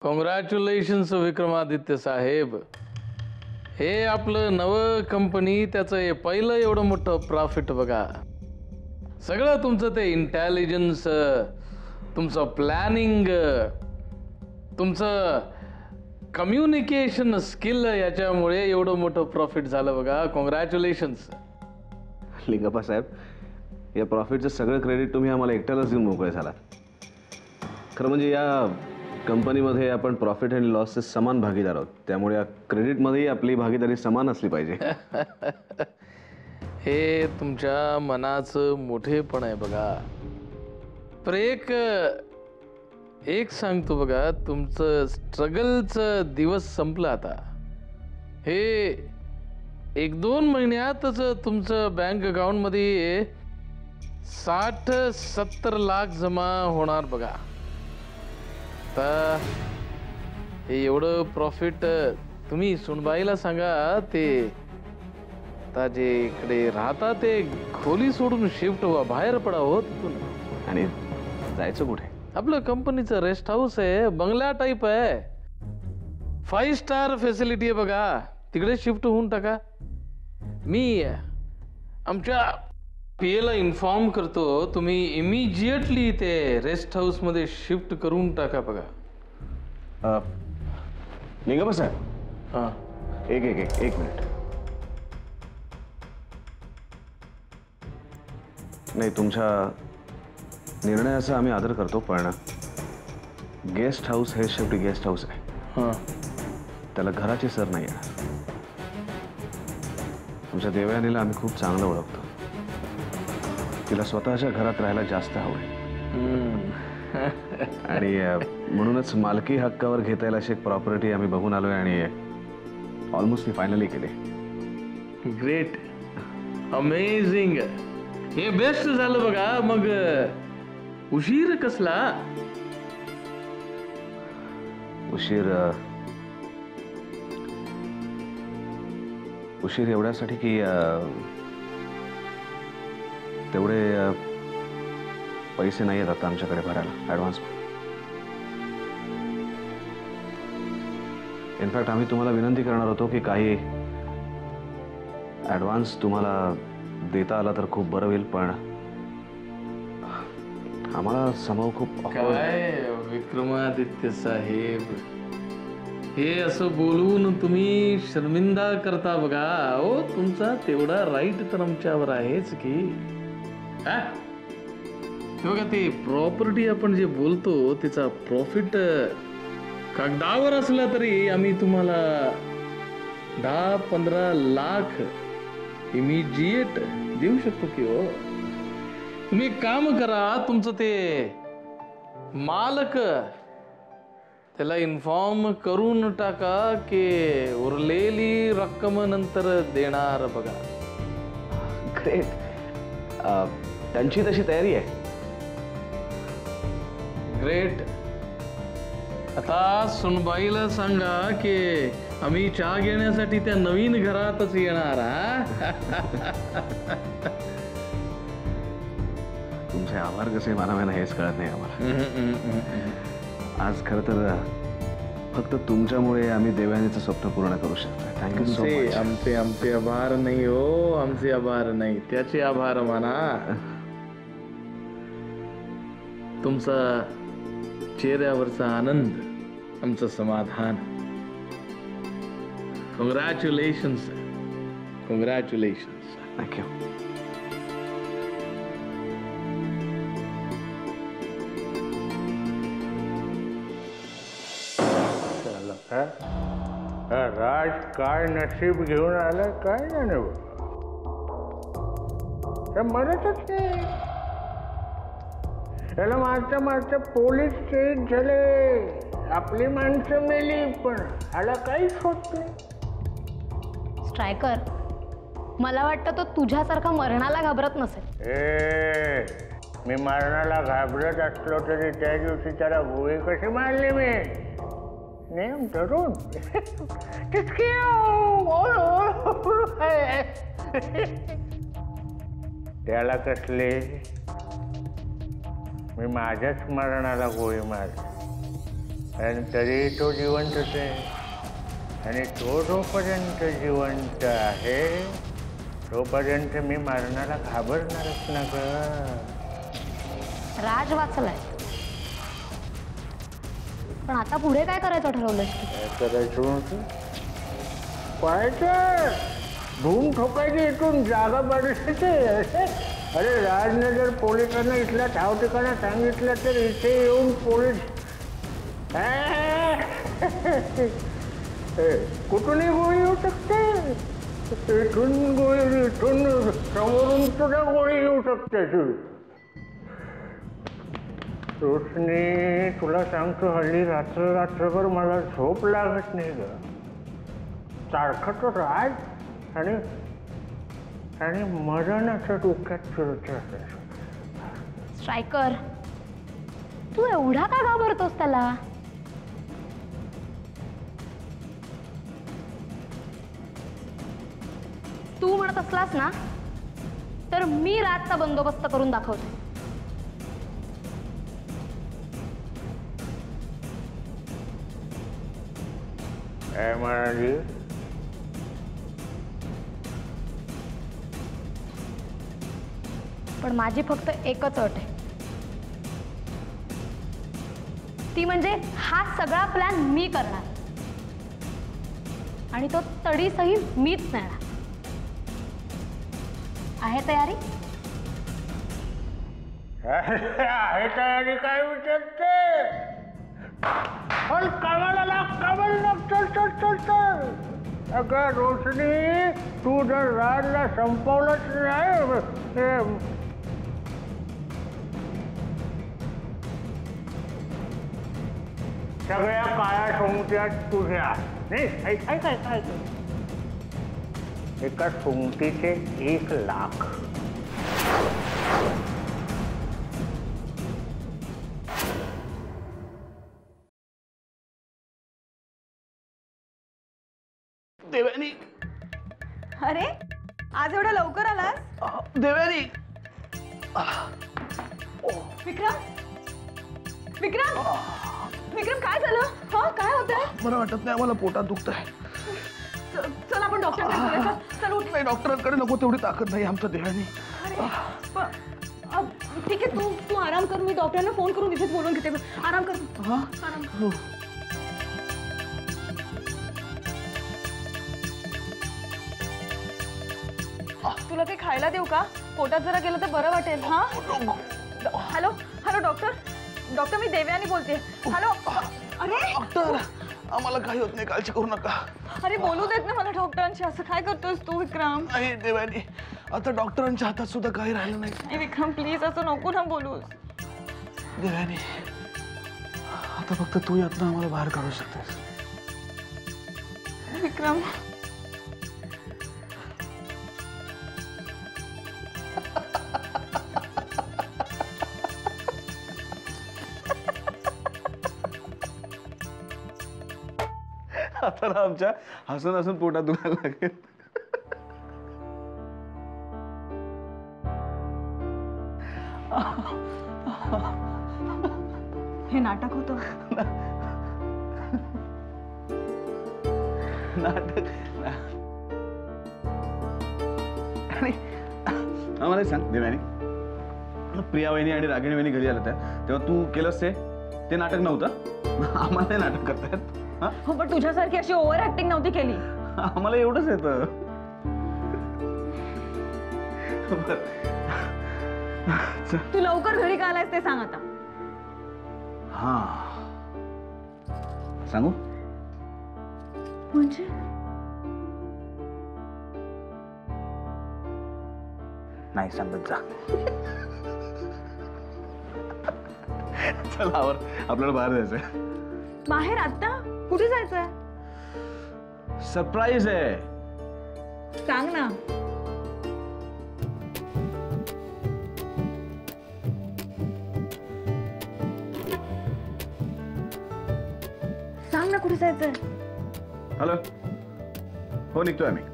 Congratulations Vikramaditya साहेब. हे आपलं नवं कंपनी, त्याचं हे पहिलं एवढं मोठं प्रॉफिट बघा. सगळं तुमचं ते इंटेलिजन्स, तुमचं प्लॅनिंग, तुमचं कम्युनिकेशन स्किल, याच्यामुळे एवढं मोठं प्रॉफिट झालं बघा. कॉंग्रॅच्युलेशन्स. लिंगप्पा साहेब, या प्रॉफिटचं सगळं क्रेडिट तुम्ही आम्हाला एकट्यालाच देऊन मोकळे झालात. खरं म्हणजे या कंपनीमध्ये आपण प्रॉफिट अँड लॉसचे समान भागीदार आहोत, त्यामुळे या क्रेडिटमध्येही आपली भागीदारी समान असली पाहिजे. हे तुमच्या मनाचं मोठेपण आहे बघा. पर एक सांगतो बघा, तुमचं स्ट्रगलचं दिवस संपलं आता. हे 1-2 महिन्यातच तुमचं बँक अकाउंटमध्ये 60-70 लाख जमा होणार बघा. आता हे एवढं प्रॉफिट तुम्ही सुनबाईला सांगा, ते आता जे इकडे राहता ते खोली सोडून शिफ्ट व्हा, बाहेर पडा हो तिथून. आणि जायचं कुठे? आपलं कंपनीचं रेस्ट हाऊस आहे, बंगला टाईप आहे, 5 स्टार फॅसिलिटी आहे बघा. तिकडे शिफ्ट होऊन टाका. मी आमच्या पीएला इन्फॉर्म करतो, तुम्ही इमिजिएटली ते रेस्ट हाऊस मध्ये शिफ्ट करून टाका बघा. लिंगप्पा साहेब, हां, एक मिनिट. नाही, तुमच्या निर्णयाचा आम्ही आदर करतो, पण गेस्ट हाऊस हे शेवटी गेस्ट हाऊस आहे. हां, त्याला घराची सर नाही आहे. तुमच्या देवयानीला आम्ही खूप चांगलं ओळखतो. तिला स्वतःच्या घरात राहायला जास्त आवडेल. आणि म्हणूनच मालकी हक्कावर घेता येईल अशी एक प्रॉपर्टी आम्ही बघून आलोय आणि ऑलमोस्ट ती फायनली केली. Great, amazing. हे बेस्ट झालं बघा. मग उशीर कसला? उशीर एवढ्यासाठी की तेवढे पैसे नाही आहेत आता आमच्याकडे भरायला ॲडव्हान्स. इनफॅक्ट आम्ही तुम्हाला विनंती करणार होतो की काही ॲडव्हान्स तुम्हाला देता आला तर खूप बरं होईल, पण आम्हाला समोर खूप काय विक्रमादित्य साहेब, हे असं बोलून तुम्ही शर्मिंदा करता बघा. हो, तुमचा तेवढा राईट तर आमच्यावर आहेच की. बघा, ते प्रॉपर्टी आपण जे बोलतो त्याचा प्रॉफिट कागदावर असला तरी आम्ही तुम्हाला 10-15 लाख इमिजिएट देऊ शकतो की. हो, तुम्ही एक काम करा, तुमचं ते मालक त्याला इन्फॉर्म करून टाका की उरलेली रक्कम नंतर देणार बघा. ग्रेट. त्यांची तशी तयारी आहे. ग्रेट. आता सुनबाईला सांगा की आम्ही चहा घेण्यासाठी त्या नवीन घरातच येणार. तुमचे आभार कसे मानावे हेच कळत नाही आम्हाला. आज खरं तर फक्त तुमच्यामुळे आम्ही देवयानीचं स्वप्न पूर्ण करू शकतो. Thank you so much. आमचे आभार नाही हो, आमचे आभार नाही, त्याचे आभार माना. तुमचा चेहऱ्यावरचा आनंद आमचं समाधान. कॉंग्रॅच्युलेशन्स. कॉंग्रॅच्युलेशन्स. थँक्यू. राज काय नशीब घेऊन आलं काय नाही. म्हणतच नाही. याला मारता पोलीस स्टेट झाले, आपली माणसं मेली, पण ह्याला काहीच होत नाही. स्ट्रायकर, मला वाटतं तो तुझ्यासारखा मरणाला घाबरत नसेल. मी मरणाला घाबरत असलो तरी त्या दिवशी त्याला गोळी कशी मारली मी. नेम धरून त्याला कसले, मी माझ्याच मरणाला गोळी मारली. आणि तरी तो जिवंतच आहे. आणि तो जोपर्यंत जिवंत आहे तोपर्यंत मी मरणाला घाबरणारच ना ग. राज वाचलाय, पण आता पुढे काय करायचं ठरवलंस तू? काय करायचं होतं? पाहायचं, धूम ठोकायची, इथून जागा पाडायची. अरे राजने जर पोलिसांना इथल्या ठाव ठिकाणा सांगितलं तर इथे येऊन पोलीस कुठूनही गोळी येऊ शकते. इथून गोळी, इथून समोरून सुद्धा गोळी येऊ शकते. रोशनी, तुला सांगतो हल्ली रात्रभर मला झोप लागत नाही ग. सारखं तो राज आणि मरणाच्या डोक्यात फिरत. स्ट्रायकर, तू एवढा का घाबरतोस त्याला? तू म्हणत असलास ना तर मी राजचा बंदोबस्त करून दाखवते. काय म्हणाली? पण माझी फक्त एकच अट आहे, ती म्हणजे हा सगळा प्लॅन मी करणार आणि तो तडीसही मीच नेणार. आहे तयारी? आहे तयारी काय विचारते? पण कामाला लाग, कामाला लाग. चल चल चल चल. अगं रोशनी, तू जर राजला संपवलंच नाही, सगळ्या काळ्या सोंगट्या तुझ्या नाही. ऐक ऐक ऐक ऐक, एका सोंगटीचे 1 लाख. देवयानी, अरे आज एवढा लवकर आलास? देवयानी. विक्रम, विक्रम, विक्रम काय झालं? हा काय होतंय? मला वाटत नाही, मला पोटात दुखतंय. चल आपण डॉक्टरकडे जाऊया. चल उठ. नाही, डॉक्टरांकडे नको, तेवढी ताकद नाही आमच्या देवानी. ठीक आहे, तू आराम कर. मी डॉक्टरांना फोन करून इथेच बोलून घेते. आराम कर. आराम कर. तुला काही खायला देऊ का? पोटात जरा गेलं तर बरं वाटेल. हा हॅलो हॅलो डॉक्टर, डॉक्टर मी देवयानी बोलते. हॅलो. अरे डॉक्टर, आम्हाला काही होत नाही, काळजी करू नका. अरे बोलू देत ना मला डॉक्टरांशी. असं काय करतोयस तू विक्रम? नाही देवयानी, आता डॉक्टरांच्या हातात सुद्धा काही राहिलं नाही. विक्रम प्लीज असं नको ना बोलूस. देवयानी, आता फक्त तू यातनं आम्हाला बाहेर काढू शकतेस. विक्रम आता ना आमच्या हसून हसून पोटात दुखायला लागेल. हे नाटक होतं. नाटक. आणि आम्हाला एक सांग देवयानी, प्रिया वहिनी आणि रागिणी वहिनी घरी आल्या तेव्हा तू केलंस ते नाटक नव्हतं? आम्हाला नाटक करतायत. हो पण तुझ्यासारखी अशी ओव्हर ऍक्टिंग नव्हती केली. आम्हाला एवढंच येतं. तू लवकर घरी का आलायस ते सांग आता. हा सांगू? म्हणजे नाही सांगत जा. चला आवर, आपल्याला बाहेर जायचंय. बाहेर आता? कुठे जायचंय? सरप्राईज आहे. सांग ना. सांग ना कुठे जायचंय? हॅलो, हो निघतोय आम्ही.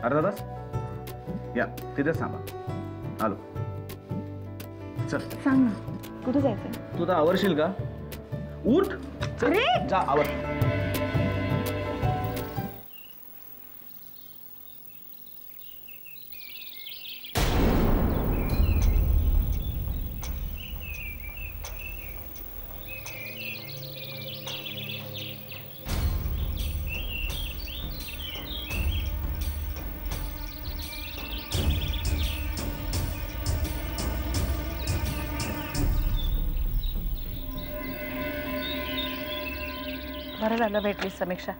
अर्धा तास या तिथेच थांबा. आलो. चल सांग ना. कुठे जायचंय? तू तर आवरशील का? उठ चल, जा आवर. बरं झालं भेटलीस समीक्षा.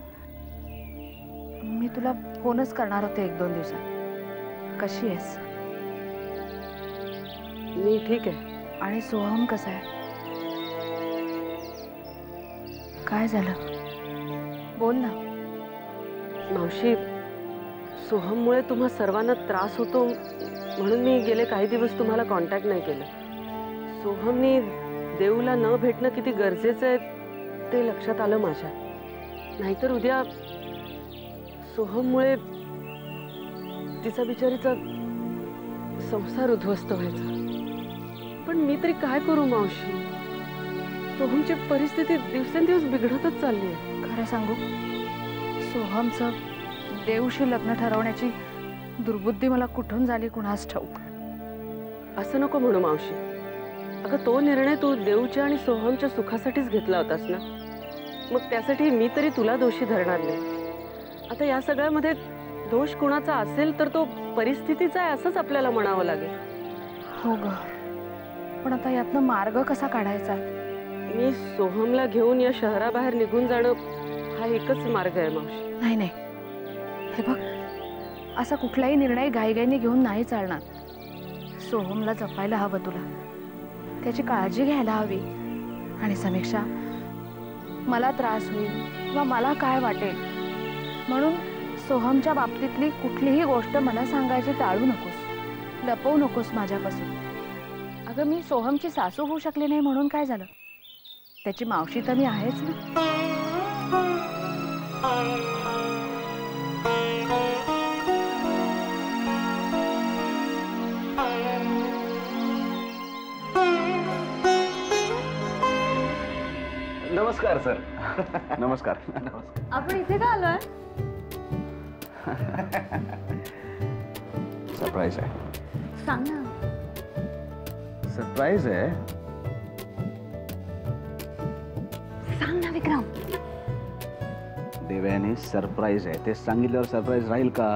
मी तुला फोनच करणार होते 1-2 दिवसात. कशी आहेस? मी ठीक आहे. आणि सोहम कसा आहे? काय झालं? बोल ना. मावशी, सोहममुळे तुम्हा सर्वांना त्रास होतो म्हणून मी गेले काही दिवस तुम्हाला कॉन्टॅक्ट नाही केलं. सोहमनी देऊला न भेटणं किती गरजेचं आहे ते लक्षात आलं माझ्या. नाहीतर उद्या सोहममुळे तिचा बिचारीचा संसार उद्ध्वस्त व्हायचा. पण मी तरी काय करू मावशी? सोहमची परिस्थिती दिवसेंदिवस बिघडतच चालली आहे. खरं सांगू, सोहमचं देवशी लग्न ठरवण्याची दुर्बुद्धी मला कुठून झाली कुणास ठाऊक. असं नको म्हणू मावशी. अगं, तो निर्णय तू देवच्या आणि सोहमच्या सुखासाठीच घेतला होतास ना. मग त्यासाठी मी तरी तुला दोषी धरणार नाही. आता या सगळ्यामध्ये दोष कुणाचा असेल तर तो परिस्थितीचा आहे असंच आपल्याला म्हणावं लागेल. हो ग, पण आता यातनं मार्ग कसा काढायचा? मी सोहमला घेऊन या शहराबाहेर निघून जाणं हा एकच मार्ग आहे मावशी. नाही नाही, हे बघ, असा कुठलाही निर्णय घाईघाईने घेऊन नाही चालणार. सोहमला जपायला हवं तुला, त्याची काळजी घ्यायला हवी. आणि समीक्षा, मला त्रास होईल किंवा मला काय वाटेल म्हणून सोहमच्या बाबतीतली कुठलीही गोष्ट मला सांगायची टाळू नकोस, लपवू नकोस माझ्यापासून. अगं, मी सोहमची सासू होऊ शकले नाही म्हणून काय झालं? त्याची मावशी तर मी आहेच ना. नमस्कार सर. नमस्कार. आपण इथे का आलोय? सरप्राईज आहे. सांग ना. सरप्राईज आहे. सांग ना विक्रम. देवयानी, सरप्राईज आहे. ते सांगितल्यावर सरप्राईज राहील का?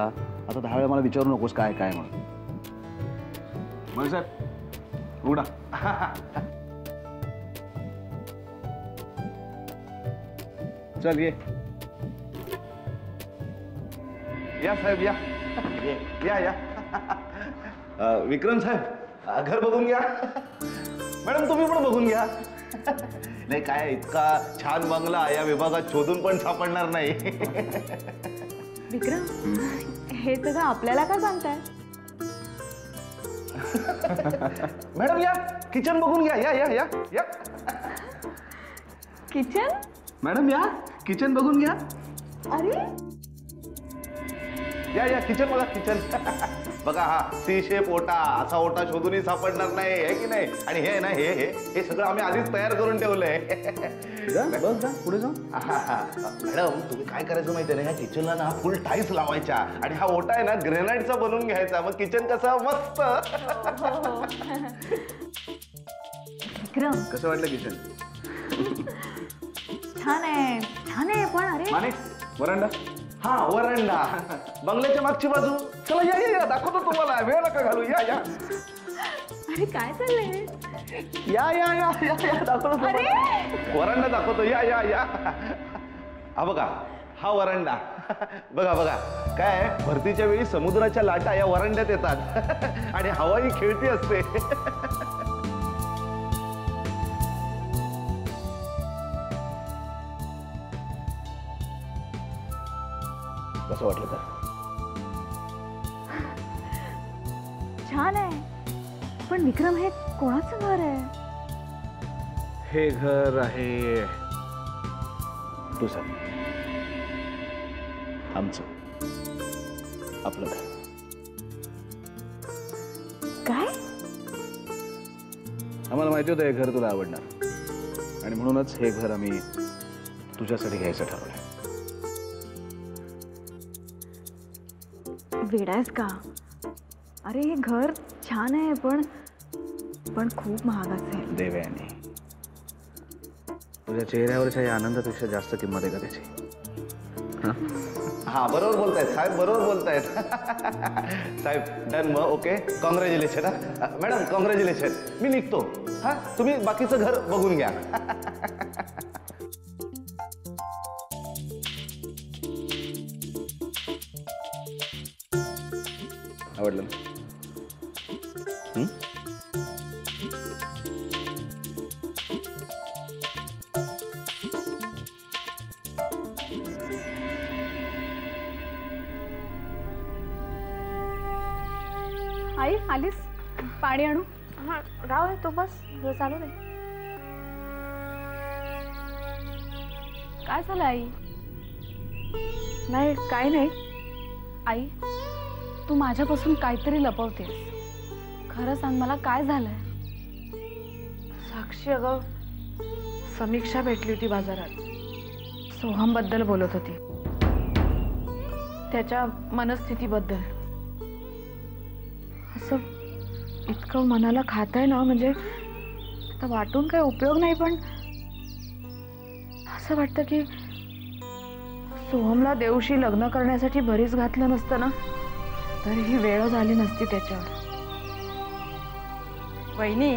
आता 10 वेळा मला विचारू नकोस काय काय म्हणून. मग सर उघडा. चल ये. या साहेब या. या या. विक्रम साहेब, घर बघून घ्या. मॅडम तुम्ही पण बघून घ्या. नाही काय, इतका छान बंगला या विभागात शोधून पण सापडणार नाही. विक्रम, हे सगळं आपल्याला का सांगताय? मॅडम या, किचन बघून घ्या. या या या या. किचन? मॅडम या, किचन बघून घ्या. अरे, या या, किचन बघा. किचन बघा. हा सी शेप ओटा, असा ओटा शोधूनही सापडणार नाही, आहे की नाही? आणि हे ना, हे हे हे सगळं आम्ही आधीच तयार करून ठेवलंय. बस जा पुढे जाऊ. मॅडम, तुम्ही काय करायचं माहितीये ना, ह्या किचनला ना फुल टाईल्स लावायच्या आणि हा ओटा आहे ना ग्रेनाइटचा बनवून घ्यायचा. मग किचन कसं मस्त. विक्रम, कसं वाटलं किचन? छान आहे, छान आहे. पण अरे, माने, वरांडा. हा, वरांडा, बंगल्याच्या मागची बाजू. चला या या या, दाखवतो तुम्हाला. वेळ नका घालू. या या अरे काय चाललंय? या या या या या, दाखवतो तुम्हाला. वरांडा दाखवतो. या या या. हा बघा, हा वरांडा. बघा बघा, काय भरतीच्या वेळी समुद्राच्या लाटा या वरांड्यात येतात आणि हवाही खेळती असते. कसं वाटलं तर? छान आहे. पण विक्रम, हे कोणाचं घर आहे? हे घर आहे तुझं, आमचं, आपलं घर. काय? आम्हाला माहिती होतं हे घर तुला आवडणार आणि म्हणूनच हे घर आम्ही तुझ्यासाठी घ्यायचं ठरवलंय. वेडायस का? अरे हे घर छान आहे पण खूप महाग असेल. देवयानी, तुझ्या चेहऱ्यावरच्या या आनंदापेक्षा जास्त किंमत आहे का त्याची? हा बरोबर बोलतायत साहेब, बरोबर बोलतायत. साहेब डन मग. Okay, congratulation. हा मॅडम कॉंग्रॅच्युलेशन. मी निघतो. हा तुम्ही बाकीचं घर बघून घ्या. आवडलं ना? आई आलीस? पाणी आणू? हां राव आहे तो, बस चालू दे. काय झालं आई? नाही काय नाही. आई तू माझ्यापासून काहीतरी लपवतेस. खरं सांग मला काय झालंय? साक्षी अगं, समीक्षा भेटली होती बाजारात. सोहमबद्दल बोलत होती, त्याच्या मनस्थितीबद्दल. असं इतकं मनाला खातंय ना, म्हणजे आता वाटून काही उपयोग नाही, पण असं वाटतं की सोहमला देवशी लग्न करण्यासाठी बरीच घातलं नसतं ना, तर ही वेळ झाली नसती त्याच्यावर. वहिनी,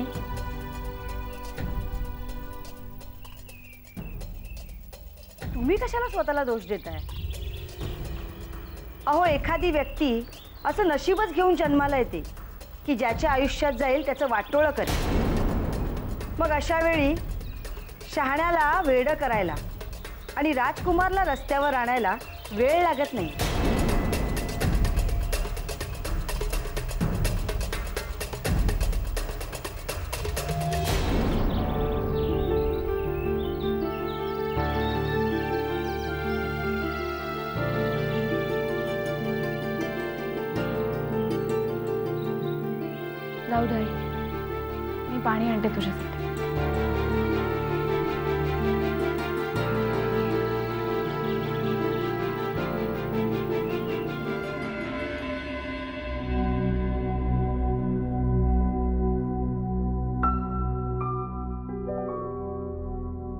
तुम्ही कशाला स्वतःला दोष देताय? अहो एखादी व्यक्ती असं नशीबच घेऊन जन्माला येते की ज्याच्या आयुष्यात जाईल त्याचं वाटोळं करेल. मग अशा वेळी शहाण्याला वेडं करायला आणि राजकुमारला रस्त्यावर आणायला वेळ लागत नाही. जाऊ दे आई, मी पाणी आणते तुझ्यासाठी.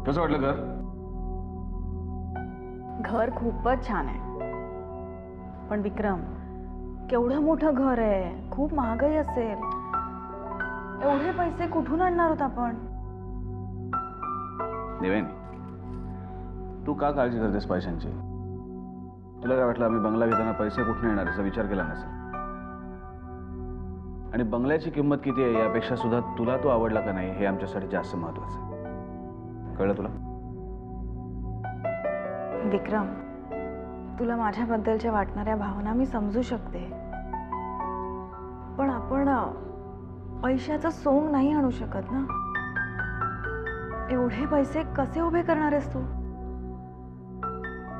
कसं वाटलं घर? घर खूपच छान आहे, पण विक्रम केवढं मोठं घर आहे, खूप महागही असेल. एवढे पैसे कुठून आणणार आहोत आपण? देवेनी, तू का काळजी करतेस पैशांची? तुला काय वाटलं आम्ही बंगला घेताना पैसे कुठून येणार याचा विचार केला नसेल? आणि बंगल्याची किंमत किती आहे यापेक्षा सुद्धा तुला तो आवडला का नाही हे आमच्यासाठी जास्त महत्वाचं आहे. कळलं तुला? विक्रम, तुला माझ्याबद्दलच्या वाटणाऱ्या भावना मी समजू शकते, पण आपण पैशाचं सोंग नाही आणू शकत ना. एवढे पैसे कसे उभे करणार आहेस तू?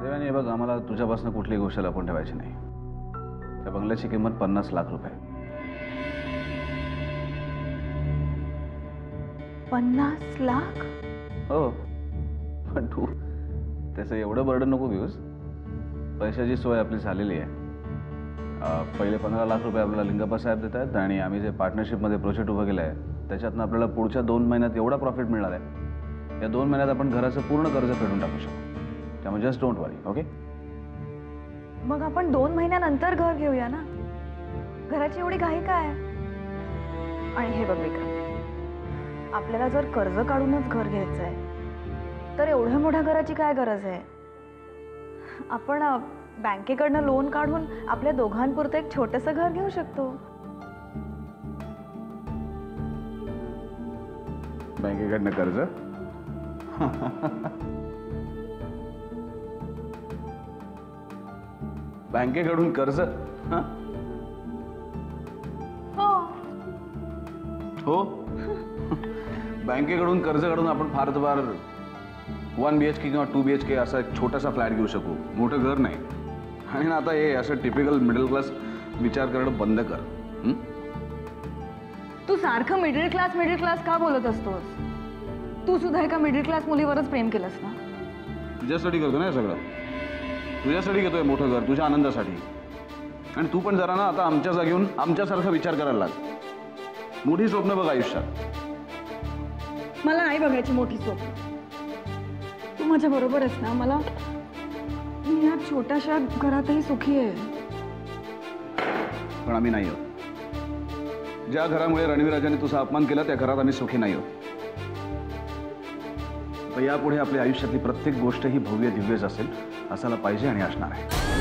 देवानी, हे बघ, आम्हाला तुझ्यापासून कुठलीही गोष्ट लपवून ठेवायची नाही. त्या बंगल्याची किंमत 50 लाख रुपये. 50 लाख? हो, पण तू त्याचं एवढं बर्डन नको घेऊस. पैशाची सोय आपली झालेली आहे. पहिले 15 लाख रुपये आपल्याला लिंगप्पा साहेब देत आहेत आणि आम्ही जे पार्टनरशिपमध्ये प्रोजेक्ट उभं केलं आहे त्याच्यातनं आपल्याला पुढच्या 2 महिन्यात एवढा प्रॉफिट मिळणार आहे. या 2 महिन्यात आपण घराचं पूर्ण कर्ज फेडून टाकू शकतो. त्यामुळे जस्ट डोंट वरी. ओके? मग आपण 2 महिन्यानंतर घर घेऊया ना. घराची एवढी घाई काय? आणि हे बघ विक्रम, आपल्याला जर कर्ज काढूनच घर घ्यायचं आहे तर एवढ्या मोठ्या घराची काय गरज आहे? आपण बँकेकडनं लोन काढून आपल्या दोघांपुरतं एक छोटंसं घर घेऊ शकतो. बँकेकडनं कर्ज? बँकेकडून कर्ज? हो, बँकेकडून कर्ज काढून आपण फार तर फार 1 BHK किंवा 2 BHK असा एक छोटासा फ्लॅट घेऊ शकू. मोठं घर नाही. आणि ना आता हे असं टिपिकल मिडल क्लास विचार करणं बंद कर. तू सारखं मिडल क्लास का बोलत असतोस? तू सुद्धा एका मिडल क्लास मुलीवरच प्रेम केलंस ना? तुझ्यासाठी करतो ना हे सगळं. तुझ्यासाठी घेतोय मोठं घर, तुझ्या आनंदासाठी. आणि तू पण जरा ना आता आमच्या जागेहून आमच्यासारखा विचार करायला लाग. मोठी स्वप्न बघ आयुष्यात. मला नाही बघायची मोठी स्वप्न. तू माझ्या बरोबर आहेस ना? मी या छोट्याशा घरातही सुखी आहे. पण आम्ही नाही आहोत. ज्या घरामुळे रणवीराजाने तुझा अपमान केला त्या घरात आम्ही सुखी नाही आहोत. तर यापुढे आपल्या आयुष्यातली प्रत्येक गोष्ट ही भव्य दिव्यच असेल, असायला पाहिजे आणि असणार आहे.